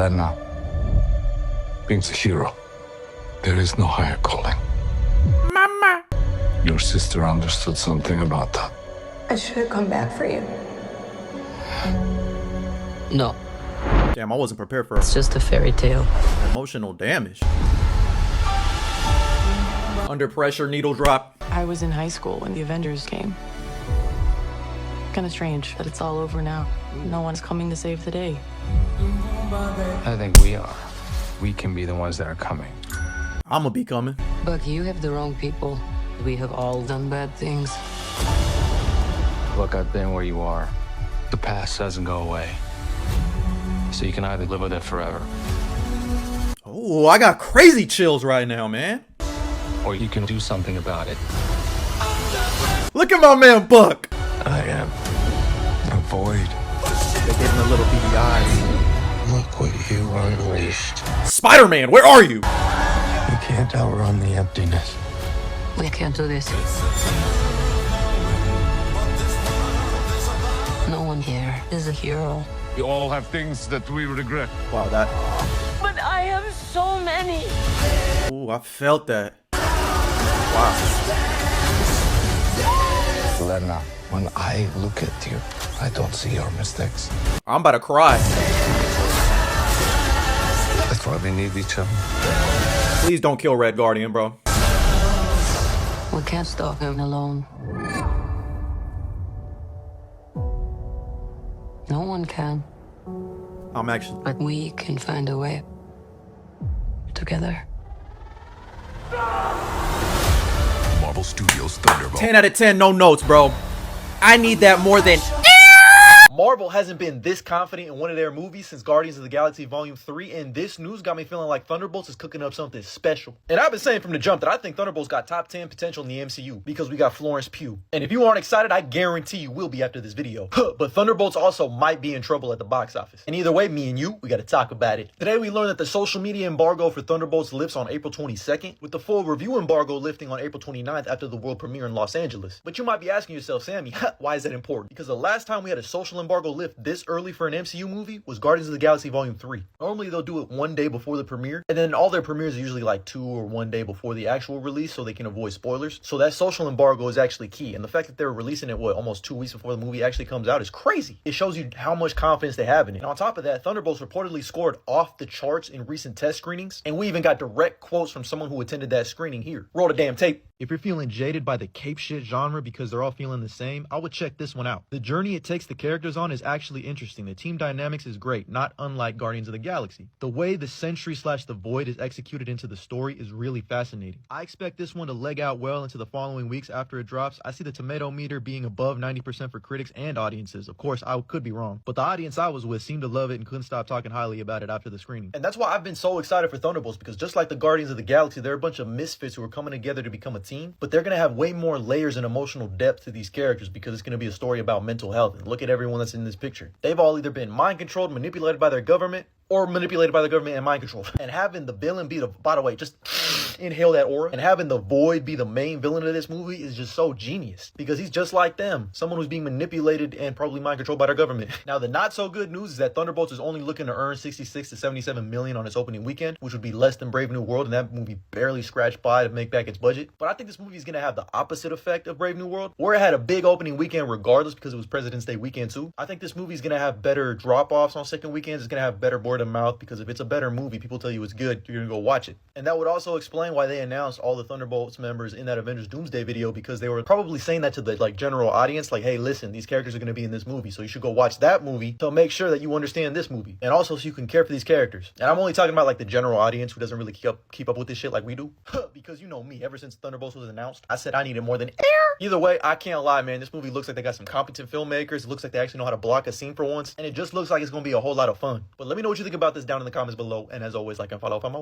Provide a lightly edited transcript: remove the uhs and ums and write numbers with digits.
Lena, being a hero, there is no higher calling. Mama! Your sister understood something about that. I should have come back for you. No, Damn, I wasn't prepared for it's just a fairy tale. emotional damage. Under pressure, needle drop. I was in high school when the Avengers came. Kinda strange that it's all over now. No one's coming to save the day. I think we are. We can be the ones that are coming. I'ma be coming. But you have the wrong people. We have all done bad things. Look, I've been where you are. The past doesn't go away. So you can either live with it forever, Oh, I got crazy chills right now, man. or you can do something about it. Look at my man Buck. I am a void. They're getting a little beady eyes. Look what you unleashed. Spider-Man, where are you? You can't outrun the emptiness. We can't do this. No one here is a hero. We all have things that we regret. Wow, that. But I have so many. Ooh, I felt that. Wow. Lena, when I look at you, I don't see your mistakes. I'm about to cry. That's why we need each other. Please don't kill Red Guardian, bro. We can't stop him alone. No one can, I'm actually. but we can find a way. Together. Marvel Studios Thunderbolts. 10 out of 10, no notes, bro. I need that more than. Marvel hasn't been this confident in one of their movies since Guardians of the Galaxy Volume 3, and this news got me feeling like Thunderbolts is cooking up something special. And I've been saying from the jump that I think Thunderbolts got top 10 potential in the MCU because we got Florence Pugh. And if you aren't excited, I guarantee you will be after this video. But Thunderbolts also might be in trouble at the box office. And either way, me and you, we gotta talk about it. Today we learned that the social media embargo for Thunderbolts lifts on April 22nd, with the full review embargo lifting on April 29th after the world premiere in Los Angeles. But you might be asking yourself, Sammy, why is that important? Because the last time we had a social embargo lift this early for an MCU movie was Guardians of the Galaxy Volume 3. Normally they'll do it one day before the premiere, and then all their premieres are usually like 2 or 1 day before the actual release so they can avoid spoilers. So that social embargo is actually key, and the fact that they're releasing it, almost 2 weeks before the movie actually comes out is crazy. It shows you how much confidence they have in it. And on top of that, Thunderbolts reportedly scored off the charts in recent test screenings, and we even got direct quotes from someone who attended that screening here. Roll the damn tape. If you're feeling jaded by the cape shit genre because they're all feeling the same, I would check this one out. The journey it takes the characters on is actually interesting. The team dynamics is great, not unlike Guardians of the Galaxy. The way the Sentry/the Void is executed into the story is really fascinating. I expect this one to leg out well into the following weeks after it drops. I see the tomato meter being above 90% for critics and audiences. Of course, I could be wrong, but the audience I was with seemed to love it and couldn't stop talking highly about it after the screening. And that's why I've been so excited for Thunderbolts, because just like the Guardians of the Galaxy, they're a bunch of misfits who are coming together to become a team, but they're going to have way more layers and emotional depth to these characters because it's going to be a story about mental health. And look at everyone that's in this picture. They've all either been mind controlled, manipulated by their government, or manipulated by the government and mind controlled. And having the villain be the, by the way, just inhale that aura, and having the Void be the main villain of this movie is just so genius because he's just like them, someone who's being manipulated and probably mind controlled by their government. Now, the not so good news is that Thunderbolts is only looking to earn 66 to 77 million on its opening weekend, which would be less than Brave New World, and that movie barely scratched by to make back its budget. But I think this movie is going to have the opposite effect of Brave New World, where it had a big opening weekend regardless because it was President's Day weekend too. I think this movie is going to have better drop-offs on second weekends. It's going to have better word of mouth because if it's a better movie, people tell you it's good, you're going to go watch it. And that would also explain why they announced all the Thunderbolts members in that Avengers Doomsday video, because they were probably saying that to the general audience, like, hey, listen, these characters are going to be in this movie, so you should go watch that movie to make sure that you understand this movie, and also so you can care for these characters. And I'm only talking about like the general audience who doesn't really keep up with this shit like we do, because you know me, ever since Thunderbolts was announced, I said I needed more than air. Either way, I can't lie, man, this movie looks like they got some competent filmmakers. It looks like they actually know how to block a scene for once, and it just looks like it's going to be a whole lot of fun. But let me know what you think about this down in the comments below, and as always, like and follow if I'm